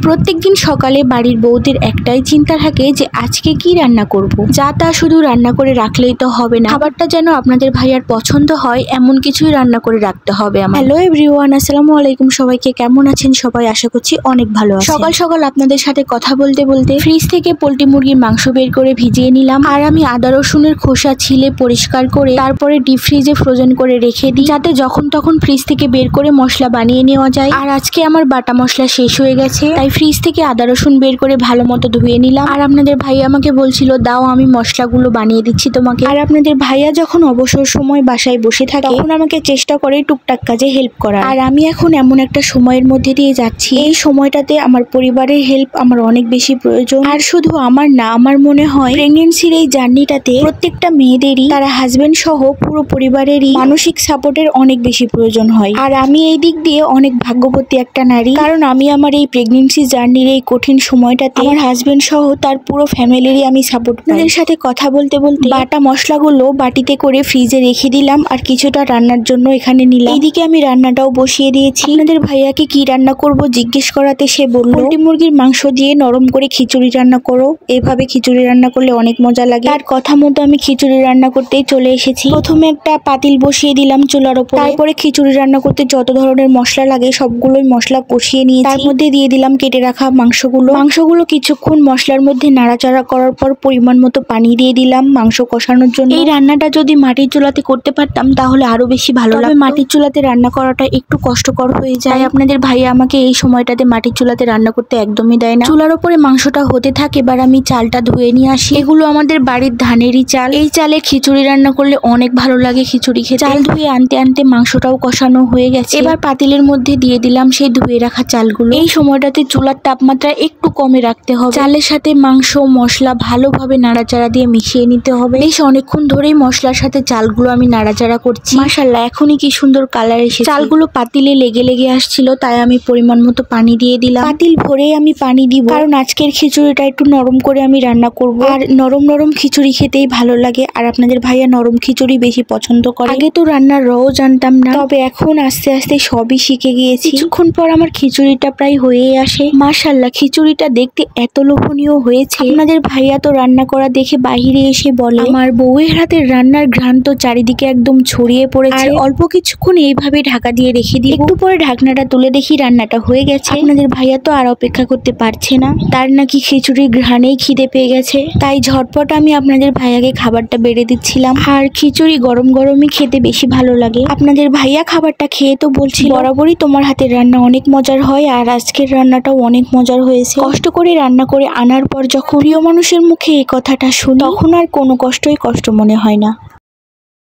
প্রত্যেকদিন সকালে বাড়ির বউদের একটাই চিন্তা থাকে যে আজকে কি রান্না করব। যা তা শুধু রান্না করে রাখলেই তো হবে না, খাবারটা যেন আপনাদের ভাইয়ার পছন্দ হয় এমন কিছুই রান্না করে রাখতে হবে আমার। হ্যালো এভরিওয়ান, আসসালামু আলাইকুম। সবাইকে কেমন আছেন সবাই? আশা করছি অনেক ভালো আছেন। সকাল সকাল আপনাদের সাথে কথা বলতে বলতে ফ্রিজ থেকে পোল্ট্রি মুরগির মাংস বের করে ভিজিয়ে নিলাম। আর আমি আদা রসুনের খোসা ছিলে পরিষ্কার করে তারপরে ডিপ ফ্রিজে ফ্রোজেন করে রেখে দিই, যাতে যখন তখন ফ্রিজ থেকে বের করে মশলা বানিয়ে নেওয়া যায়। আর আজকে আমার বাটা মশলা শেষ হয়ে গেছে, তাই ফ্রিজ থেকে আদা রসুন বের করে ভালো মতো ধুয়ে নিলাম। আর আপনাদের ভাইয়া আমাকে বলছিল দাও আমি মশলাগুলো বানিয়ে দিচ্ছি তোমাকে। আর আপনাদের ভাইয়া যখন অবসর সময় বাসায় বসে থাকে তখন আমাকে চেষ্টা করে টুকটাক কাজে হেল্প করার। আর আমি এখন এমন একটা সময়ের মধ্যে দিয়ে যাচ্ছি, এই সময়টাতে আমার পরিবারের হেল্প আমার অনেক বেশি প্রয়োজন। আর শুধু আমার না, আমার মনে হয় প্রেগনেন্সির এই জার্নিটাতে প্রত্যেকটা মেয়েদেরই তারা হাজবেন্ড সহ পুরো পরিবারেরই মানসিক সাপোর্টের অনেক বেশি প্রয়োজন হয়। আর আমি এই দিক দিয়ে অনেক ভাগ্যবতী একটা নারী, কারণ আমি আমার এই প্রেগনেন্সি জার্নির এই কঠিন সময়টাতে আমার হাজবেন্ড সহ তার পুরো ফ্যামিলিরই আমি সাপোর্ট পাই। তাদের সাথে কথা বলতে বলতে বাটা মশলাগুলো বাটিতে করে ফ্রিজে রেখে দিলাম আর কিছুটা রান্নার জন্য এখানে নিলাম। এইদিকে আমি রান্নাটাও বসিয়ে দিয়েছি। আপনাদের ভাইয়াকে কি রান্না করব জিজ্ঞেস করাতে সে বলল পোল্ট্রি মুরগির মাংস দিয়ে নরম করে খিচুড়ি রান্না করো, এভাবে খিচুড়ি রান্না করলে অনেক মজা লাগে। তার কথা মতো আমি খিচুড়ি রান্না করতেই চলে এসেছি। প্রথমে একটা পাতিল বসিয়ে দিলাম চুলার উপর, তারপরে খিচুড়ি রান্না করতে যত ধরনের মশলা লাগে সবগুলোই মশলা কষিয়ে নিয়েছি। তার মধ্যে দিয়ে দিলাম কেটে রাখা মাংসগুলো কিছুক্ষণ মশলার মধ্যে নাড়াচাড়া করার পর পরিমাণ মতো পানি দিয়ে দিলাম মাংস কষানোর জন্য। এই রান্নাটা যদি মাটির চুলাতে করতে পারতাম তাহলে আরো বেশি ভালো লাগতো। মাটির চুলাতে রান্না করাটা একটু কষ্টকর হয়ে যায়, আপনাদের ভাইয়া আমাকে এই সময়টাতে মাটির চুলাতে রান্না করতে একদমই দেয় না। চুলার উপরে মাংসটা হতে থাকে, এবার আমি চালটা ধুয়ে নিয়ে আসি। এগুলো আমাদের বাড়ির ধানেরই চাল, এই চালে খিচুড়ি রান্না করলে অনেক ভালো লাগে খিচুড়ি খেতে। চাল ধুয়ে আনতে আনতে মাংসটাও কষানো হয়ে গেছে, এবার পাতিলের মধ্যে দিয়ে দিলাম সেই ধুয়ে রাখা চালগুলো। এই সময়টাতে চুলার তাপমাত্রা একটু কমে রাখতে হবে, চালের সাথে মাংস মশলা ভালোভাবে নাড়াচাড়া দিয়ে মিশিয়ে নিতে হবে। বেশ অনেকক্ষণ ধরেই মশলার সাথে চালগুলো আমি নাড়াচাড়া করছি। মাশাআল্লাহ, এখনই কি সুন্দর কালার এসেছে। চালগুলো পাতিলে লেগে লেগে আসছিল, তাই আমি পরিমাণ মতো পানি দিয়ে দিলাম। পাতিল ভরে আমি পানি দিব, কারণ আজকের খিচুড়িটা একটু নরম করে আমি রান্না করব। আর নরম নরম খিচুড়ি খেতেই ভালো লাগে, আর আপনাদের ভাইয়া নরম খিচুড়ি বেশি পছন্দ করে। আগে তো রান্নার রও জানতাম না, তবে এখন আস্তে আস্তে সবই শিখে গিয়েছি। কিছুক্ষণ পর আমার খিচুড়িটা প্রায় হয়েই আসে। মাশাআল্লাহ, খিচুড়িটা দেখতে এত লোভনীয় হয়েছে। আপনাদের ভাইয়া তো রান্না করা দেখে বাহিরে এসে বলে আমার বউয়ের হাতের রান্নার ঘ্রাণ তো চারিদিকে একদম ছড়িয়ে পড়েছে। আর অল্প কিছুক্ষণ এইভাবে ঢাকা দিয়ে রেখে দিই, একটু পরে ঢাকনাটা তুলে দেখি রান্নাটা হয়ে গেছে। আপনাদের ভাইয়া তো আর অপেক্ষা করতে পারছে না, তার নাকি খিচুড়ির ঘ্রাণেই খিদে পেয়ে গেছে, তাই ঝটপট আমি আপনাদের ভাইয়াকে খাবারটা বেড়ে দিচ্ছিলাম। আর খিচুড়ি গরম গরমই খেতে বেশি ভালো লাগে। আপনাদের ভাইয়া খাবারটা খেয়ে তো বলছিল বরাবরই তোমার হাতের রান্না অনেক মজার হয়, আর আজকের রান্নাটাও অনেক মজার হয়েছে। কষ্ট করে রান্না করে আনার পর যখন প্রিয় মানুষের মুখে এই কথাটা শুনি তখন আর কোনো কষ্ট মনে হয় না।